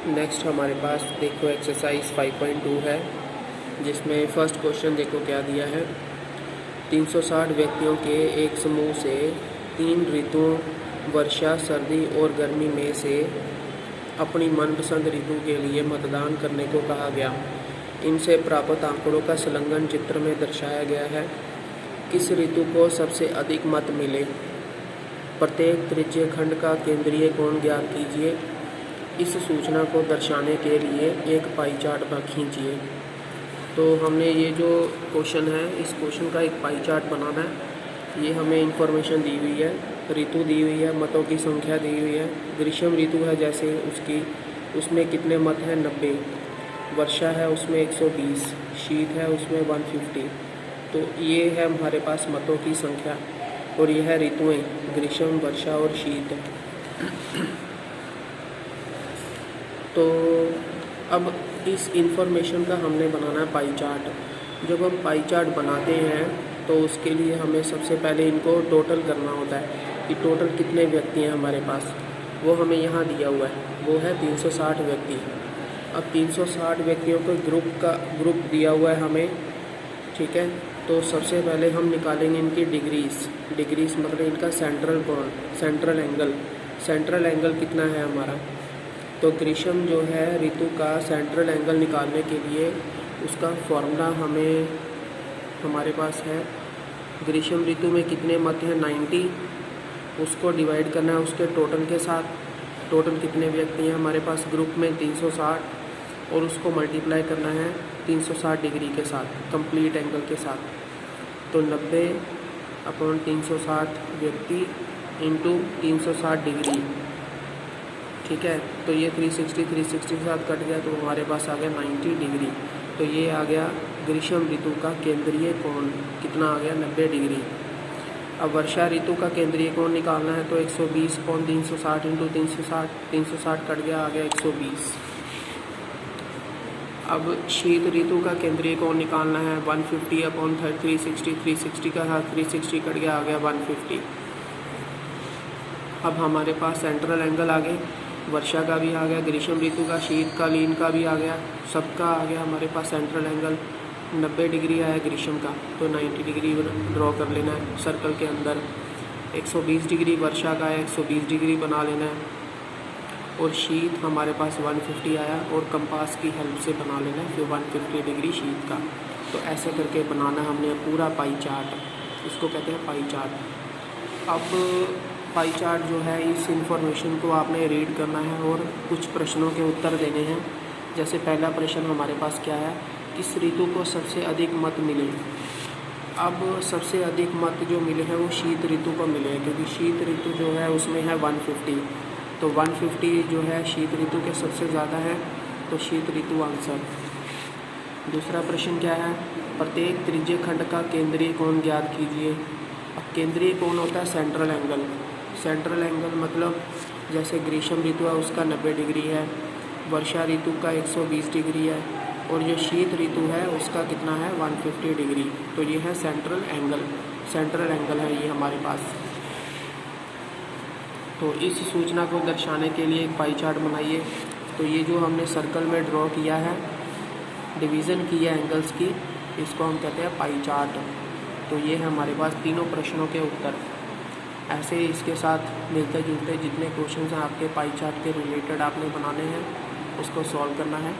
Next हमारे पास देखो exercise 5.2 है, जिसमें फर्स्ट क्वेश्चन देखो क्या दिया है। 360 व्यक्तियों के एक समूह से 3 ऋतुओं वर्षा, सर्दी और गर्मी में से अपनी मनपसंद ऋतु के लिए मतदान करने को कहा गया। इनसे प्राप्त आंकड़ों का संलग्न चित्र में दर्शाया गया है। किस ऋतु को सबसे अधिक मत मिले? प्रत्येक तृतीय खंड का केंद्रीय कोण ज्ञात कीजिए। इस सूचना को दर्शाने के लिए एक पाई चार्ट खींचिए। तो हमने ये जो क्वेश्चन है, इस क्वेश्चन का एक पाई चार्ट बनाना है। ये हमें इंफॉर्मेशन दी हुई है, ऋतु दी हुई है, मतों की संख्या दी हुई है। ग्रीष्म ऋतु है जैसे उसमें कितने मत हैं? 90। वर्षा है उसमें 120, शीत है उसमें 150। तो ये है हमारे पास मतों की संख्या, और यह है ऋतुएँ, ग्रीष्म, वर्षा और शीत। तो अब इस इंफॉर्मेशन का हमने बनाना है पाई चार्ट। जब हम पाई चार्ट बनाते हैं तो उसके लिए हमें सबसे पहले इनको टोटल करना होता है कि टोटल कितने व्यक्ति हैं हमारे पास। वो हमें यहाँ दिया हुआ है, वो है 360 व्यक्ति। अब 360 व्यक्तियों को ग्रुप दिया हुआ है हमें, ठीक है। तो सबसे पहले हम निकालेंगे इनकी डिग्रीज मतलब इनका सेंट्रल कोण, सेंट्रल एंगल कितना है हमारा। तो ग्रीष्म जो है ऋतु का सेंट्रल एंगल निकालने के लिए उसका फॉर्मूला हमारे पास है। ग्रीष्म ऋतु में कितने मत हैं? 90। उसको डिवाइड करना है उसके टोटल के साथ। टोटल कितने व्यक्ति हैं हमारे पास ग्रुप में? 360, और उसको मल्टीप्लाई करना है 360 डिग्री के साथ, कंप्लीट एंगल के साथ। तो 90/360 व्यक्ति इंटू 360 डिग्री, ठीक है। तो ये 360 के साथ कट गया तो हमारे पास आ गया 90 डिग्री। तो ये आ गया ग्रीष्म ऋतु का केंद्रीय कोण, कितना आ गया? 90 डिग्री। अब वर्षा ऋतु का केंद्रीय कोण निकालना है तो 120/360 इंटू 360 कट गया, आ गया 120। अब शीत ऋतु का केंद्रीय कोण निकालना है 150/360, 360 का था 360 कट गया, आ गया 150। अब हमारे पास सेंट्रल एंगल आ गए, वर्षा का भी आ गया, ग्रीष्म ऋतु का, शीतकालीन का भी आ गया, सबका आ गया हमारे पास सेंट्रल एंगल। 90 डिग्री आया ग्रीष्म का, तो 90 डिग्री ड्रॉ कर लेना है सर्कल के अंदर। 120 डिग्री वर्षा का है, 120 डिग्री बना लेना है। और शीत हमारे पास 150 आया, और कंपास की हेल्प से बना लेना है फिर 150 डिग्री शीत का। तो ऐसे करके बनाना हमने पूरा पाई चार्ट, इसको कहते हैं पाई चार्ट। अब पाई चार्ट जो है, इस इंफॉर्मेशन को आपने रीड करना है और कुछ प्रश्नों के उत्तर देने हैं। जैसे पहला प्रश्न हमारे पास क्या है, किस ऋतु को सबसे अधिक मत मिले? अब सबसे अधिक मत जो मिले हैं वो शीत ऋतु को मिले हैं, क्योंकि शीत ऋतु जो है उसमें है 150। तो 150 जो है शीत ऋतु के सबसे ज़्यादा है, तो शीत ऋतु आंसर। दूसरा प्रश्न क्या है, प्रत्येक त्रिज्य खंड का केंद्रीय कोण ज्ञात कीजिए। अब केंद्रीय कोण होता है सेंट्रल एंगल। सेंट्रल एंगल मतलब जैसे ग्रीष्म ऋतु है उसका 90 डिग्री है, वर्षा ऋतु का 120 डिग्री है, और जो शीत ऋतु है उसका कितना है? 150 डिग्री। तो ये है सेंट्रल एंगल है ये हमारे पास। तो इस सूचना को दर्शाने के लिए एक पाई चार्ट बनाइए। तो ये जो हमने सर्कल में ड्रॉ किया है, डिवीज़न की है एंगल्स की, इसको हम कहते हैं पाई चार्ट। तो ये है हमारे पास तीनों प्रश्नों के उत्तर। ऐसे ही इसके साथ मिलते जुलते जितने क्वेश्चंस हैं आपके पाई चार्ट के रिलेटेड आपने बनाने हैं, उसको सॉल्व करना है।